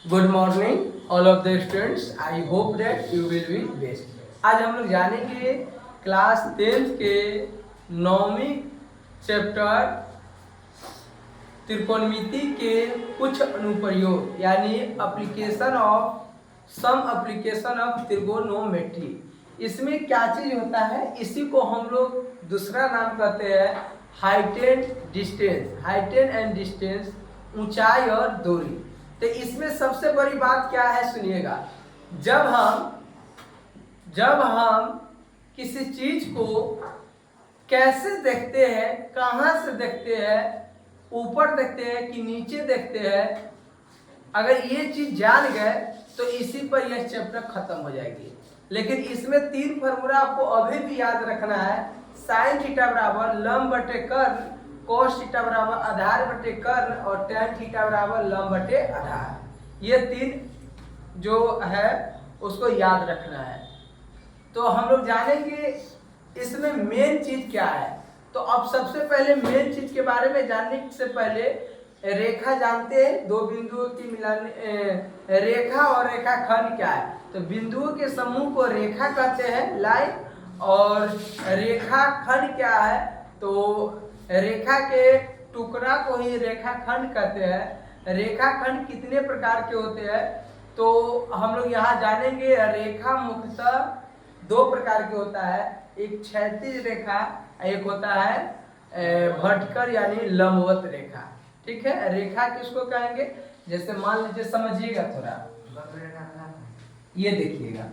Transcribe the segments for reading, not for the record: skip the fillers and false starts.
Good morning all of the students. I hope that you will be best. आज हम लोग जानेंगे class 10th के 9वीं चैप्टर त्रिकोणमिति के कुछ अनुप्रयोग यानी application of some application of trigonometry. इसमें क्या चीज होता है, इसी को हम लोग दूसरा नाम कहते हैं height and distance. Height and distance, ऊंचाई और दूरी। तो इसमें सबसे बड़ी बात क्या है, सुनिएगा। जब हम किसी चीज को कैसे देखते हैं, कहाँ से देखते हैं, ऊपर देखते हैं कि नीचे देखते हैं, अगर ये चीज जान गए तो इसी पर यह चैप्टर खत्म हो जाएगी। लेकिन इसमें 3 फॉर्मूला आपको अभी भी याद रखना है। साइन थीटा बराबर लंब बटे कर्ण, कोस थीटा बराबर आधार बटे कर्ण और टैन थीटा बराबर लंब बटे आधार। ये 3 जो है उसको याद रखना है। तो हम लोग जानेंगे इसमें मेन चीज क्या है। तो अब सबसे पहले मेन चीज के बारे में जानने से पहले रेखा जानते हैं, दो बिंदुओं की मिलान रेखा और रेखाखंड क्या है। तो बिंदुओं के समूह को रेखा कहते हैं, लाइन, और रेखाखंड क्या है, तो रेखा के टुकड़ा को ही रेखाखंड कहते हैं। रेखाखंड कितने प्रकार के होते हैं, तो हम लोग यहाँ जानेंगे। रेखा मुख्यतः 2 प्रकार के होता है, एक क्षैतिज रेखा, एक होता है वर्टिकल यानी लंबवत रेखा। ठीक है, रेखा किसको कहेंगे, जैसे मान लीजिए, समझिएगा थोड़ा, ये देखिएगा,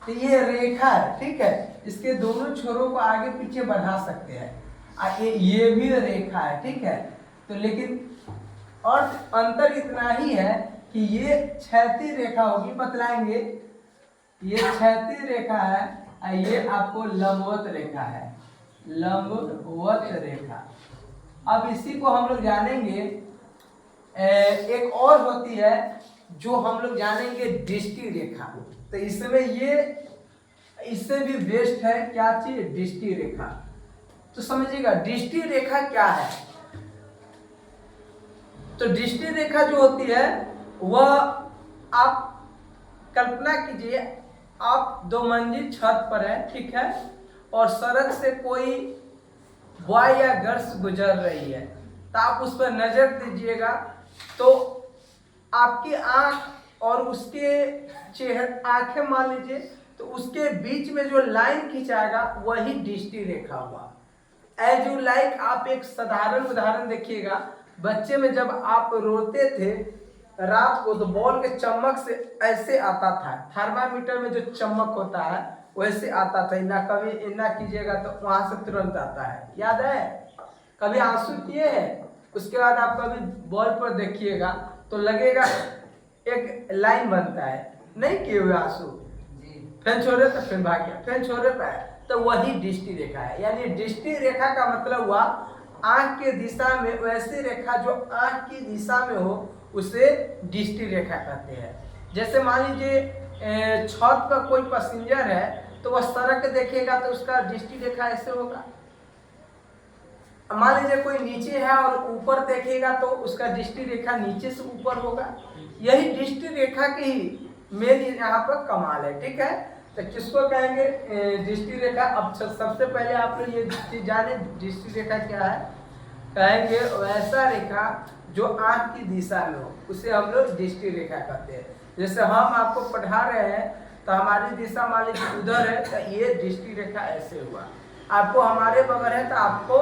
तो ये रेखा है, ठीक है। इसके दोनों छोरों को आगे पीछे बढ़ा सकते हैं। ये भी रेखा है, ठीक है। तो लेकिन और अंतर इतना ही है कि ये क्षैतिज रेखा होगी, बतलाएंगे। ये क्षैतिज रेखा है और ये आपको लंबवत रेखा है, लंबवत रेखा। अब इसी को हम लोग जानेंगे। एक और होती है जो हम लोग जानेंगे दृष्टि रेखा। तो इसमें ये इससे भी बेस्ट है क्या चीज, दृष्टि रेखा। तो समझिएगा दृष्टि रेखा क्या है। तो दृष्टि रेखा जो होती है वह, आप कल्पना कीजिए, आप 2 मंजिल छत पर है, ठीक है, और सड़क से कोई बॉय या गर्ल्स गुजर रही है, तो आप उस पर नजर दीजिएगा, तो आपकी आंख और उसके चेहरे, आंखें मान लीजिए, तो उसके बीच में जो लाइन खिंचाएगा वही दृष्टि रेखा हुआ। एज यू लाइक, आप एक साधारण उदाहरण देखिएगा। बच्चे में जब आप रोते थे रात को, तो बॉल के चमक से ऐसे आता था, थर्मामीटर में जो चमक होता है वैसे आता था। ना कभी इतना कीजिएगा तो वहां से तुरंत आता है, याद है। कभी आंसू किए हैं, उसके बाद आप कभी बॉल पर देखिएगा तो लगेगा एक लाइन बनता है, नहीं किए हुए आंसू, फिर छोड़े तो फिर भाग गया, फिर छोड़े तो, तो वही दृष्टि रेखा है। यानी दृष्टि रेखा का मतलब हुआ आंख के दिशा में, वैसी रेखा जो आंख की दिशा में हो उसे दृष्टि रेखा कहते हैं। जैसे मान लीजिए छत पर कोई पैसेंजर है, तो वह सड़क देखेगा तो उसका दृष्टि रेखा ऐसे होगा। मान लीजिए कोई नीचे है और ऊपर देखेगा तो उसका दृष्टि रेखा नीचे से ऊपर होगा। यही दृष्टि रेखा की ही मेन यहाँ पर कमाल है, ठीक है। तो किसको कहेंगे दृष्टि रेखा। अब सबसे पहले आप लोग ये चीज जाने दृष्टि रेखा क्या है। कहेंगे वैसा रेखा जो आंख की दिशा में हो, उसे हम लोग दृष्टि रेखा कहते हैं। जैसे हम आपको पढ़ा रहे हैं तो हमारी दिशा मान लीजिए उधर है, तो ये दृष्टि रेखा ऐसे हुआ। आपको हमारे बगल है तो आपको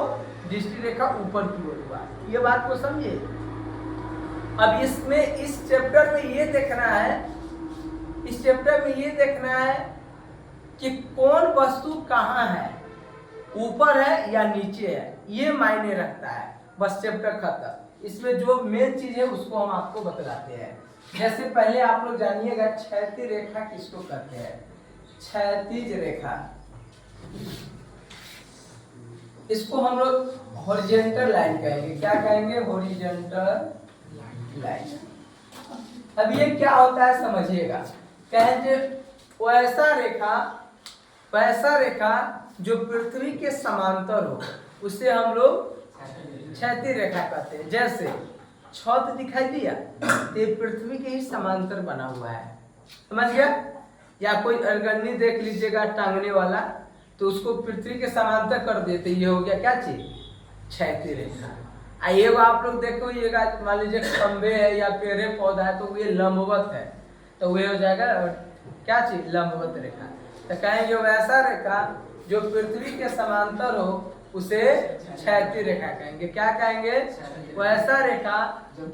दृष्टि रेखा ऊपर की ओर हुआ। ये बात को समझिए। अब इसमें इस चैप्टर में ये देखना है, इस चैप्टर में ये देखना है कि कौन वस्तु कहाँ है, ऊपर है या नीचे है, ये मायने रखता है। बस चैप्टर खत्म। इसमें जो मेन चीज है उसको हम आपको बतलाते हैं। जैसे पहले आप लोग जानिएगा क्षैतिज रेखा किसको कहते हैं। क्षैतिज रेखा, इसको हम लोग हॉरिजॉन्टल लाइन कहेंगे। क्या कहेंगे, हॉरिजॉन्टल लाइन। अब ये क्या होता है समझिएगा। कहेंगे वैसा रेखा जो पृथ्वी के समांतर हो, उसे हम लोग क्षैतिज रेखा कहते हैं। जैसे छत दिखाई दिया तो ये पृथ्वी के ही समांतर बना हुआ है, समझ गया। या कोई अरगन्नी देख लीजिएगा टांगने वाला, तो उसको पृथ्वी के समांतर कर देते, ये हो गया क्या चीज, क्षैतिज रेखा। आइए आप लोग देखो, ये मान लीजिए खंबे है या पेड़ पौधा है, तो ये लंबवत है, तो वे हो जाएगा क्या चीज, लंबवत रेखा। तो कहेंगे वैसा रेखा जो पृथ्वी के समांतर हो उसे क्षैतिज रेखा कहेंगे। क्या कहेंगे, वैसा रेखा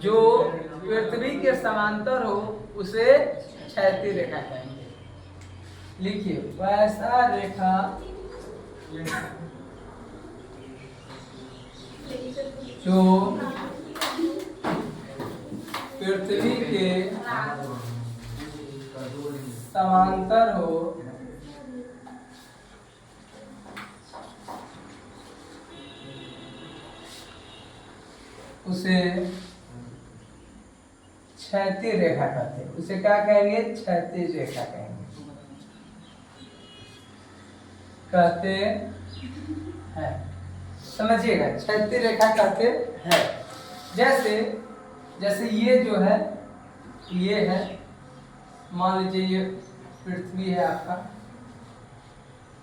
जो पृथ्वी के समांतर हो उसे क्षैतिज रेखा कहेंगे। लिखिए, वैसा रेखा जो पृथ्वी के समांतर हो उसे क्षैतिज रेखा कहते हैं। उसे क्या कहेंगे, क्षैतिज रेखा कहेंगे, कहते हैं। समझिएगा, क्षैतिज रेखा कहते हैं। जैसे जैसे ये जो है, ये है, मान लीजिए ये पृथ्वी है आपका,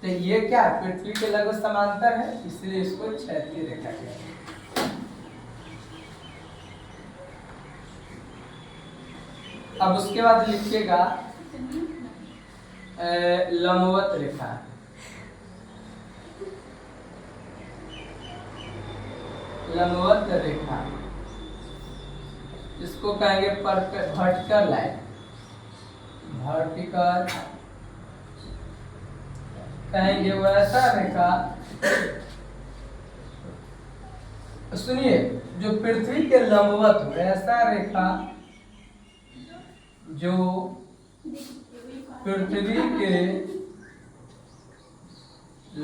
तो ये क्या पृथ्वी के लगभग समांतर है, इसलिए इसको क्षैतिज रेखा कहते हैं। अब उसके बाद लिखिएगा लंबवत रेखा। लंबवत रेखा इसको कहेंगे वर्टिकल लाइन, वर्टिकल कहेंगे वैसा रेखा, सुनिए, जो पृथ्वी के लंबवत हो, ऐसा रेखा जो पृथ्वी के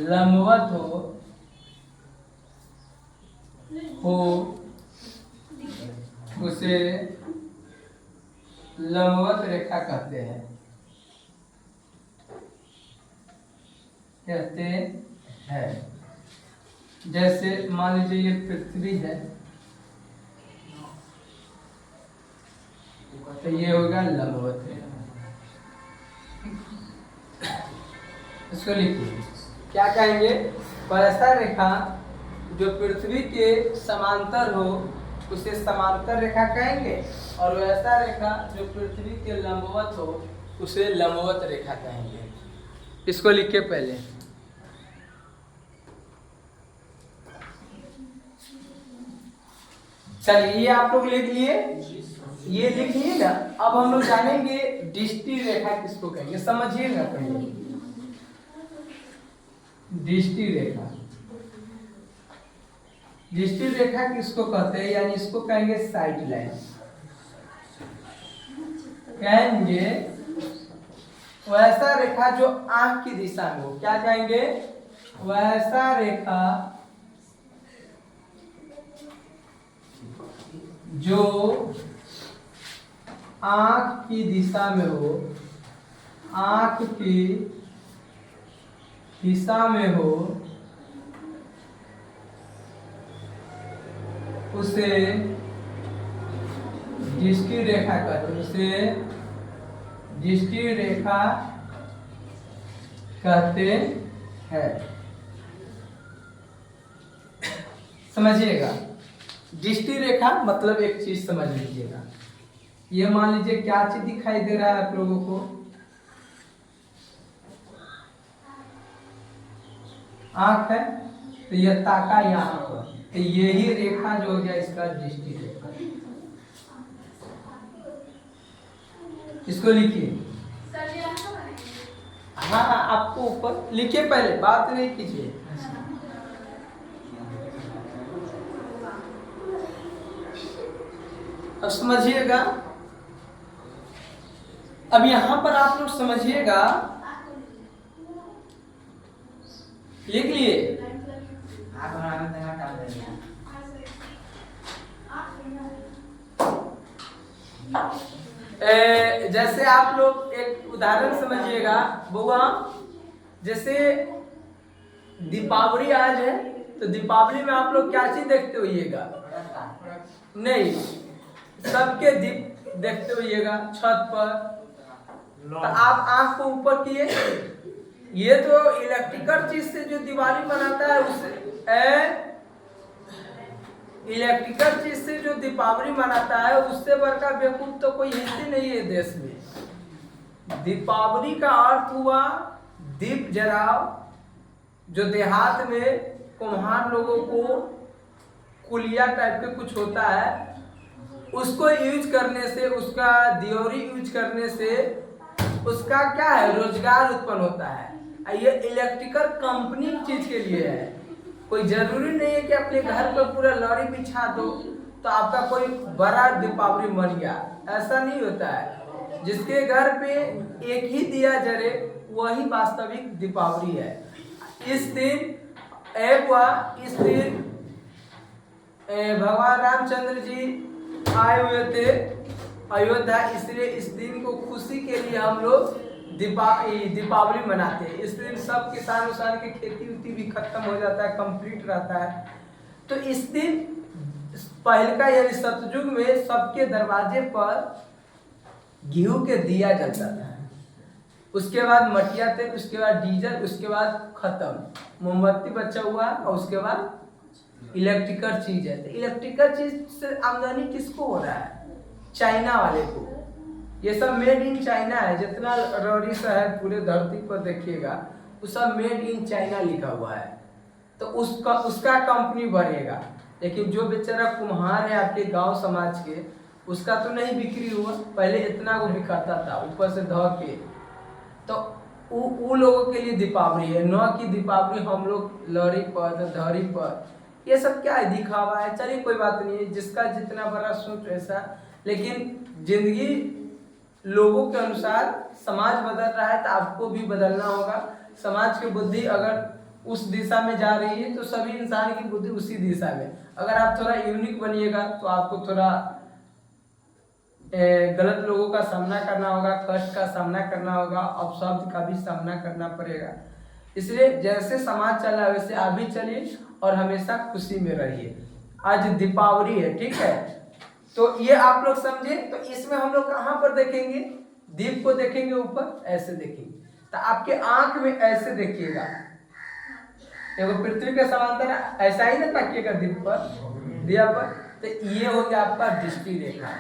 लंबवत हो उसे लंबवत रेखा कहते हैं, जैसे मान लीजिए ये पृथ्वी है, तो ये होगा लंबवत रेखा। इसको लिखिए, क्या कहेंगे, वैसा रेखा जो पृथ्वी के समांतर हो उसे समांतर रेखा कहेंगे, और वैसा रेखा जो पृथ्वी के लंबवत हो उसे लंबवत रेखा कहेंगे। इसको लिखिए पहले। चलिए, ये आप लोग लिख लिए, ये लिख लिए ना। अब हम लोग जानेंगे दृष्टि रेखा किसको कहेंगे, समझिएगा पहले। दृष्टि रेखा, दृष्टि रेखा किसको कहते हैं, यानी इसको कहेंगे साइड लाइन, कहेंगे वैसा रेखा जो आंख की दिशा में हो। क्या कहेंगे, वैसा रेखा जो आंख की दिशा में हो, आंख की दिशा में हो उसे दृष्टि रेखा कहते हैं, उसे दृष्टि रेखा कहते हैं। समझिएगा, दृष्टि रेखा मतलब एक चीज समझ लीजिएगा। ये मान लीजिए क्या चीज दिखाई दे रहा है आप लोगों को, आंख है, तो ये ताका यहाँ पर, तो यही रेखा जो हो गया इसका दृष्टि रेखा। इसको लिखिए। हाँ हाँ, आपको ऊपर लिखिए, पहले बात नहीं कीजिए। अब समझिएगा, अब यहां पर आप लोग समझिएगा, लिख लिए। जैसे आप लोग एक उदाहरण समझिएगा बुआ, जैसे दीपावली आज है, तो दीपावली में आप लोग क्या चीज देखते होइएगा, नहीं सबके दीप देखते होइएगा छत पर, तो आप आंख को ऊपर किए, ये तो इलेक्ट्रिकल चीज से जो दिवाली मनाता है उससे इलेक्ट्रिकल चीज से जो दीपावली मनाता है उससे बड़का बेवकूफ तो कोई हिस्से नहीं है देश में। दीपावली का अर्थ हुआ दीप जलाओ, जो देहात में कुम्हार लोगों को कुलिया टाइप के कुछ होता है उसको यूज करने से, उसका दियोरी यूज करने से उसका क्या है रोजगार उत्पन्न होता है। ये इलेक्ट्रिकल कंपनी चीज के लिए है, कोई जरूरी नहीं है कि अपने घर पर पूरा लड़ी बिछा दो तो आपका कोई बड़ा दीपावली बन गया, ऐसा नहीं होता है। जिसके घर पे एक ही दिया जले वही वास्तविक दीपावली है। इस दिन इस दिन भगवान रामचंद्र जी आए हुए थे अयोध्या, इसलिए इस दिन को खुशी के लिए हम लोग दीपावली मनाते हैं। इस दिन सब किसान की खेती उती भी खत्म हो जाता है, कंप्लीट रहता है। तो इस दिन पहले का यानी सतयुग में सबके दरवाजे पर गेहूं के दिया जलता था, उसके बाद मटिया तेल, उसके बाद डीजल, उसके बाद खत्म मोमबत्ती बचा हुआ, और उसके बाद इलेक्ट्रिकल चीज है। तो इलेक्ट्रिकल चीज से आमदनी किसको हो रहा है? चाइना वाले को। ये सब मेड इन चाइना है, जितना रॉडी शहर पूरे धरती पर देखिएगा वो सब मेड इन चाइना लिखा हुआ है। तो उसका कंपनी बढ़ेगा, लेकिन जो बेचारा कुम्हार है आपके गांव समाज के, उसका तो नहीं बिक्री हुआ। पहले इतना वो बिकाता था ऊपर से ध के, तो वो लोगों के लिए दीपावली है, न कि दीपावली हम लोग लड़ी पर धड़ी पर। ये सब क्या है, दिखावा है। चलिए कोई बात नहीं है, जिसका जितना बड़ा सोच वैसा, लेकिन जिंदगी लोगों के अनुसार समाज बदल रहा है तो आपको भी बदलना होगा। समाज की बुद्धि अगर उस दिशा में जा रही है तो सभी इंसान की बुद्धि उसी दिशा में। अगर आप थोड़ा यूनिक बनिएगा तो आपको थोड़ा गलत लोगों का सामना करना होगा, कष्ट का सामना करना होगा, अपशब्द का भी सामना करना पड़ेगा। इसलिए जैसे समाज चल रहा है वैसे आप भी चलिए और हमेशा खुशी में रहिए। आज दीपावली है, ठीक है, तो ये आप लोग समझे। तो इसमें हम लोग कहाँ पर देखेंगे? दीप को देखेंगे ऊपर, ऐसे देखेंगे, तो आपके आंख में ऐसे देखिएगा, देखो पृथ्वी के समांतर ऐसा ही ना ताकिएगा दीप पर, दिया पर। तो ये हो गया आपका दृष्टि रेखा।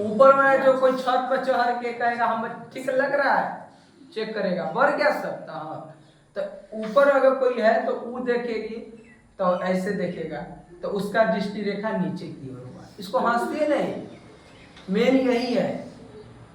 ऊपर में जो कोई छत पर चढ़ के कहेगा हम ठीक लग रहा है, चेक करेगा, बढ़ क्या सकता। हाँ, तो ऊपर अगर कोई है तो वो देखेगी, तो ऐसे देखेगा, तो उसका दृष्टि रेखा नीचे की ओर हुआ। इसको हंसते नहीं, मेन यही है।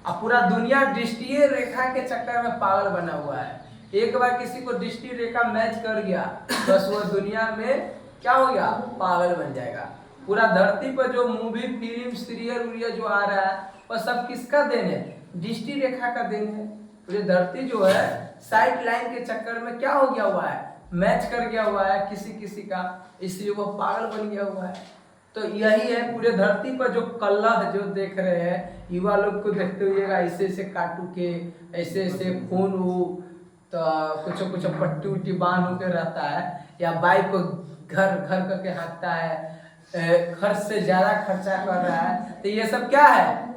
अब पूरा दुनिया दृष्टि रेखा के चक्कर में पागल बना हुआ है। एक बार किसी को दृष्टि रेखा मैच कर गया बस वो दुनिया में क्या हो गया, पागल बन जाएगा। पूरा धरती पर जो मूवी फिल्म सीरियल जो आ रहा है वह सब किसका देन है? दृष्टि रेखा का देन है। पूरी धरती जो है साइड लाइन के चक्कर में क्या हो गया हुआ है, मैच कर गया हुआ है किसी का, इसलिए वो पागल बन गया हुआ है। तो यही है, पूरे धरती पर जो कलह जो देख रहे हैं, युवा लोग को देखते हुएगा ऐसे ऐसे काटू के, ऐसे ऐसे खून वो तो कुछ पट्टी उट्टी बांध होकर रहता है, या बाइक को घर घर करके हाँकता है, खर्च से ज्यादा खर्चा कर रहा है। तो ये सब क्या है,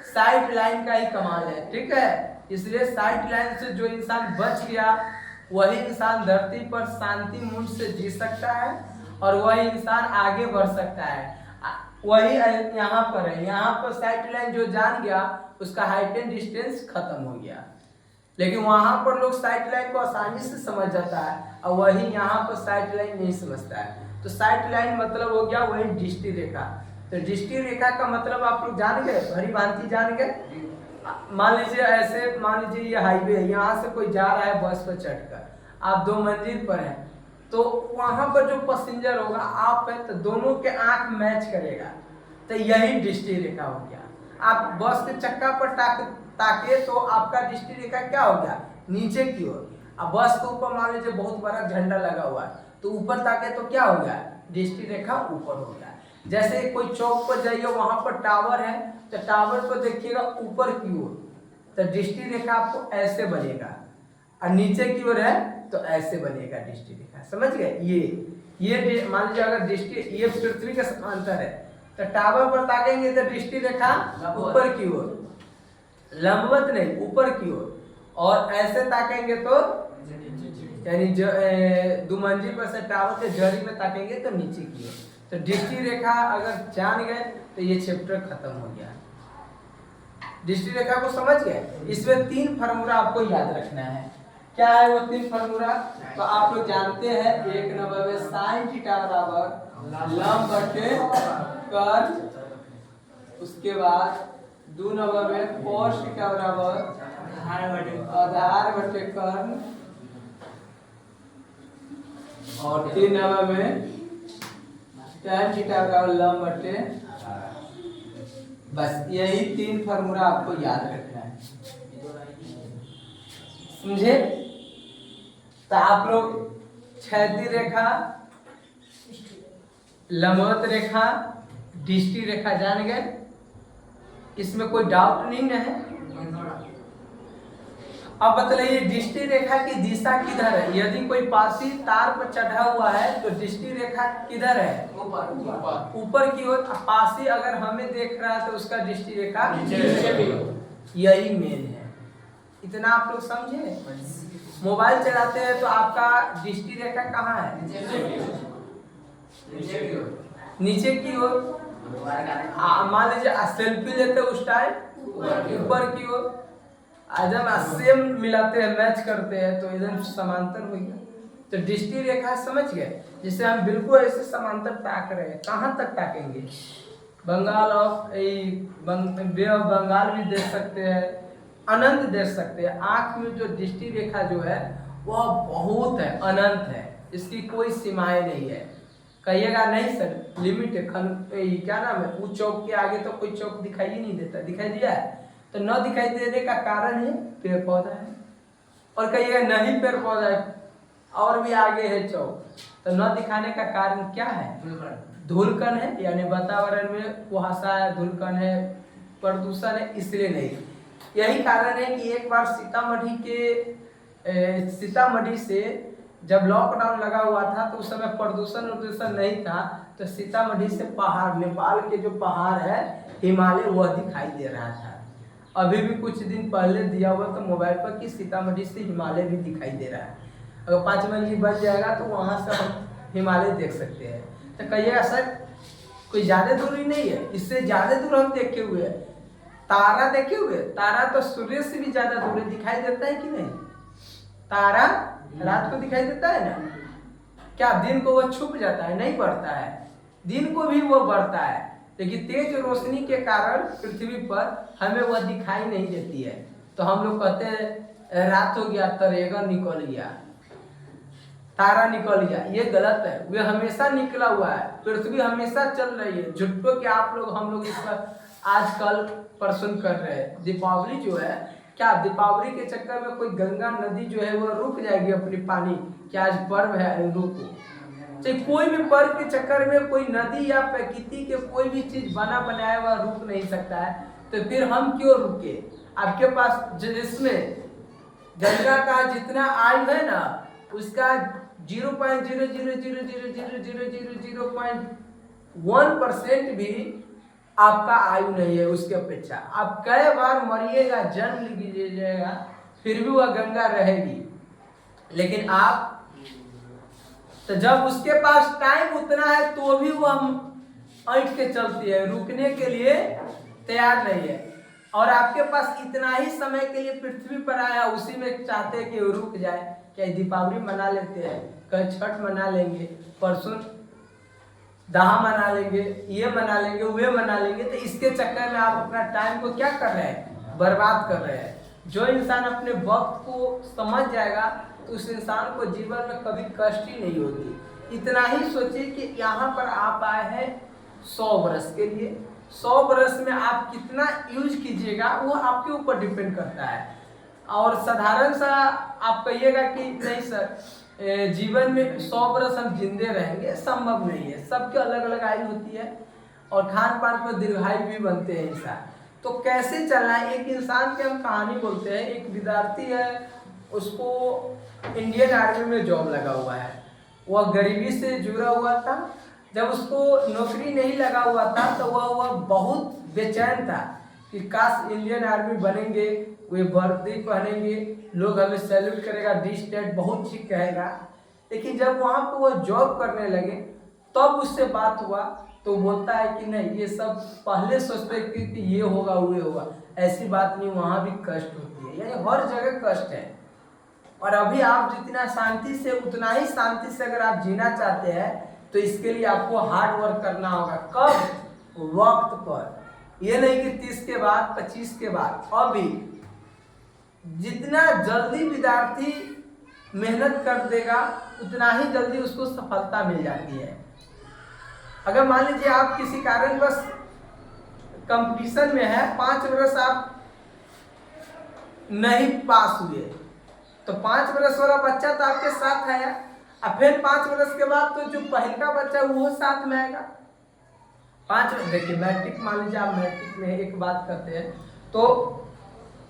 साइड लाइन का ही कमाल है, ठीक है। इसलिए साइड लाइन से जो इंसान बच गया वही इंसान धरती पर शांति मूड से जी सकता है और वही इंसान आगे बढ़ सकता है। वही यहाँ पर है, यहाँ पर साइड लाइन जो जान गया उसका हाइट एंड डिस्टेंस खत्म हो गया। लेकिन वहां पर लोग साइड लाइन को आसानी से समझ जाता है और वही यहाँ पर साइड लाइन नहीं समझता है। तो साइड लाइन मतलब हो गया वही दृष्टि रेखा। तो दृष्टि रेखा का मतलब आप लोग जान गए, भली भांति जान गए। मान लीजिए ऐसे, मान लीजिए ये हाईवे है, यहाँ से कोई जा रहा है बस पर चढ़कर, आप 2 मंजिल पर हैं, तो वहां पर जो पैसेंजर होगा आप है, तो दोनों के आंख मैच करेगा, तो यही दृष्टि रेखा हो गया। आप बस के चक्का पर ताके तो आपका दृष्टि रेखा क्या हो गया, नीचे की ओर। अब बस के ऊपर मान लीजिए बहुत बड़ा झंडा लगा हुआ है, तो ऊपर ताके तो क्या हो गया, दृष्टि रेखा ऊपर हो गया। जैसे कोई चौक पर जाइए, वहां पर टावर है, तो टावर को देखिएगा ऊपर की ओर, तो दृष्टि रेखा आपको ऐसे बनेगा, और नीचे की ओर है तो ऐसे बनेगा दृष्टि रेखा। समझ गए? ये मान लीजिए अगर दृष्टि, ये पृथ्वी के समांतर है, तो टावर पर ताकेंगे तो दृष्टि रेखा ऊपर की ओर, लंबवत नहीं ऊपर की ओर, और ऐसे ताकेंगे तो यानी दुमंजिल पर से टावर के जड़ी में ताकेंगे तो नीचे की ओर। तो दृष्टि रेखा अगर जान गए तो ये चैप्टर खत्म हो गया। दृष्टि रेखा को समझ गए। इसमें 3 फार्मूला आपको याद रखना है। क्या है वो 3 फार्मूला? तो आप लोग जानते हैं 1 नंबर में साइन थीटा बराबर लंब बटे कर्ण, उसके बाद 2 नंबर में कोस थीटा बराबर आधार बटे कर्ण, और 3 नंबर में tan थीटा बराबर लंब बटे, बस यही 3 फार्मूला आपको याद रखना है, समझे? तो आप लोग क्षैतिज रेखा, लंबवत रेखा, दृष्टि रेखा जान गए, इसमें कोई डाउट नहीं है। अब बतलाइए दृष्टि रेखा की दिशा किधर है? यदि कोई पासी तार पर चढ़ा हुआ है तो दृष्टि रेखा किधर है? ऊपर, ऊपर की ओर। पासी अगर हमें देख रहा है तो उसका दृष्टि रेखा यही मेन है। इतना आप लोग समझे? मोबाइल चलाते हैं तो आपका दृष्टि रेखा कहाँ है? नीचे की ओर। मान लीजिए सेल्फी लेते उस टाइम ऊपर की ओर। जब सेम मिलाते हैं, मैच करते हैं तो इधर समांतर हो गया। तो दृष्टि रेखा समझ गए, जिसे हम बिल्कुल ऐसे समांतर ताक रहे हैं। कहाँ तक ताकेंगे? Bengal of Bay of Bengal भी देख सकते हैं, अनंत देख सकते हैं। आंख में जो दृष्टि रेखा जो है वह बहुत है, अनंत है, इसकी कोई सीमाएं नहीं है। कहिएगा नहीं सर लिमिट है, क्या नाम है, वो चौक के आगे तो कोई चौक दिखाई ही नहीं देता। दिखाई दिया है? तो न दिखाई देने का कारण है पेड़ पौधा है। और कहिएगा नहीं पेड़ पौधा है और भी आगे है चौक, तो न दिखाने का कारण क्या है? धूलकण है, यानी वातावरण में कुहासा है, धूलकण है, प्रदूषण है, इसलिए नहीं। यही कारण है कि एक बार सीतामढ़ी से जब लॉकडाउन लगा हुआ था तो उस समय प्रदूषण नहीं था, तो सीतामढ़ी से पहाड़, नेपाल के जो पहाड़ है हिमालय, वह दिखाई दे रहा था। अभी भी कुछ दिन पहले दिया हुआ तो मोबाइल पर कि सीतामढ़ी से हिमालय भी दिखाई दे रहा है। अगर 5 मंजिल बन जाएगा तो वहाँ से हम हिमालय देख सकते हैं। तो कहिएगा सर कोई ज़्यादा दूरी नहीं है, इससे ज़्यादा दूर हम देखे हुए हैं। तारा देखे हुए? तारा तो सूर्य से भी ज़्यादा दूर दिखाई देता है कि नहीं? तारा रात को दिखाई देता है ना? क्या दिन को वह छुप जाता है? नहीं बढ़ता है, दिन को भी वह बढ़ता है, लेकिन तेज रोशनी के कारण पृथ्वी पर हमें वह दिखाई नहीं देती है। तो हम लोग कहते हैं रात हो गया, तरेगा निकल गया, तारा निकल गया। ये गलत है, वे हमेशा निकला हुआ है, पृथ्वी हमेशा चल रही है। झुट्टो के आप लोग हम लोग इस पर आजकल प्रश्न कर रहे हैं। दीपावली जो है, क्या दीपावली के चक्कर में कोई गंगा नदी जो है वो रुक जाएगी अपनी पानी? क्या आज पर्व है रुको? चाहे कोई भी पर्व के चक्कर में कोई नदी या प्रकृति के कोई भी चीज बना बनाया हुआ रुक नहीं सकता है, तो फिर हम क्यों रुके? आपके पास जिसमें गंगा का जितना आयु है ना, उसका 0.000000001% भी आपका आयु नहीं है उसके अपेक्षा। आप कई बार मरिएगा, जन्म लीजिएगा, फिर भी वह गंगा रहेगी। लेकिन आप तो जब उसके पास टाइम उतना है तो भी वो हम ऐंठ के चलती है, रुकने के लिए तैयार नहीं है। और आपके पास इतना ही समय के लिए पृथ्वी पर आया, उसी में चाहते हैं कि रुक जाए। क्या दीपावली मना लेते हैं, कल छठ मना लेंगे, परसों दहा मना लेंगे, ये मना लेंगे, वे मना लेंगे, तो इसके चक्कर में आप अपना टाइम को क्या कर रहे हैं? बर्बाद कर रहे हैं। जो इंसान अपने वक्त को समझ जाएगा तो उस इंसान को जीवन में कभी कष्ट ही नहीं होती। इतना ही सोचिए कि यहाँ पर आप आए हैं 100 वर्ष के लिए, 100 वर्ष में आप कितना यूज कीजिएगा वो आपके ऊपर डिपेंड करता है। और साधारण सा आप कहिएगा कि नहीं सर जीवन में 100 वर्ष हम जिंदे रहेंगे, संभव नहीं है। सबके अलग अलग आयु होती है और खान पान पर दीर्घायु भी बनते हैं इंसान। तो कैसे चलना है? एक इंसान की हम कहानी बोलते हैं। एक विद्यार्थी है, उसको इंडियन आर्मी में जॉब लगा हुआ है, वह गरीबी से जुड़ा हुआ था जब उसको नौकरी नहीं लगा हुआ था तो वह बहुत बेचैन था कि काश इंडियन आर्मी बनेंगे, वे वर्दी पहनेंगे, लोग हमें सैल्यूट करेगा, डी स्टेट बहुत चीज कहेगा। लेकिन जब वहाँ पर वह जॉब करने लगे तब उससे बात हुआ तो बोलता है कि नहीं, ये सब पहले सोचते थे कि ये होगा वो होगा, ऐसी बात नहीं, वहाँ भी कष्ट होती है, यानी हर जगह कष्ट है। और अभी आप जितना शांति से, उतना ही शांति से अगर आप जीना चाहते हैं तो इसके लिए आपको हार्ड वर्क करना होगा। कब? वक्त पर। ये नहीं कि 30 के बाद, 25 के बाद, अभी जितना जल्दी विद्यार्थी मेहनत कर देगा उतना ही जल्दी उसको सफलता मिल जाती है। अगर मान लीजिए आप किसी कारणवश कंपटीशन में है, 5 वर्ष आप नहीं पास हुए तो 5 वर्ष वाला बच्चा तो आपके साथ आया, और फिर 5 वर्ष के बाद तो जो पहला बच्चा वो साथ में आएगा। 5 वर्ष, देखिए मैट्रिक, मान लीजिए आप मैट्रिक में एक बात करते हैं तो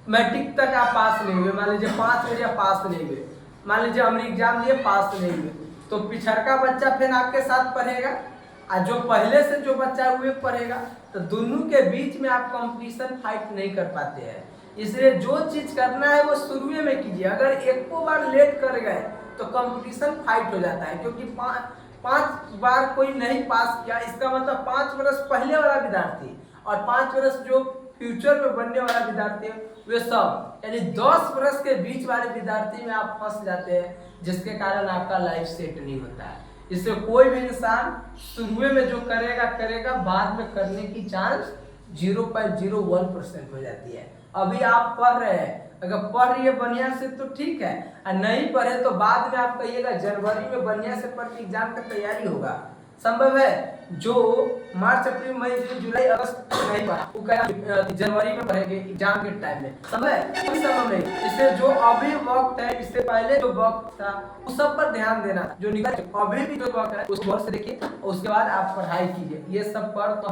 मैट्रिक तक आप पास नहीं हुए, मान लीजिए 5 बजे पास नहीं हुए, मान लीजिए हमने एग्जाम दिए पास नहीं हुए, तो पिछड़का बच्चा फिर आपके साथ पढ़ेगा और जो पहले से जो बच्चा हुए पढ़ेगा, तो दोनों के बीच में आप कंपटीशन फाइट नहीं कर पाते हैं। इसलिए जो चीज करना है वो शुरू में कीजिए। अगर एक को बार लेट कर गए तो कंपटीशन फाइट हो जाता है, क्योंकि 5 बार कोई नहीं पास किया, इसका मतलब 5 वर्ष पहले वाला विद्यार्थी और 5 वर्ष जो फ्यूचर में बनने वाला विद्यार्थी है वे सब, यानी 10 वर्ष के बीच वाले विद्यार्थी में आप फंस जाते हैं, जिसके कारण आपका लाइफ सेट नहीं होता है। इससे कोई भी इंसान शुरू में जो करेगा, बाद में करने की चांस 0.01% हो जाती है। अभी आप पढ़ रहे हैं, अगर पढ़ रही है बढ़िया से तो ठीक है, और नहीं पढ़े तो बाद में आप कहिएगा जनवरी में बढ़िया से पढ़ के एग्जाम की तैयारी होगा। संभव है जो मार्च, अप्रैल, मई, जून, जुलाई, अगस्त नहीं पढ़ा वो कहेगा जनवरी में पढ़ेंगे एग्जाम के टाइम में, संभव है? कोई संभव नहीं। इससे जो अभी वक्त है, इससे पहले जो वक्त था उस सब पर ध्यान देना, जो निकल अभी भी जो वक्त है उस वक्त से देखिए, उसके बाद आप पढ़ाई कीजिए। ये सब पर तो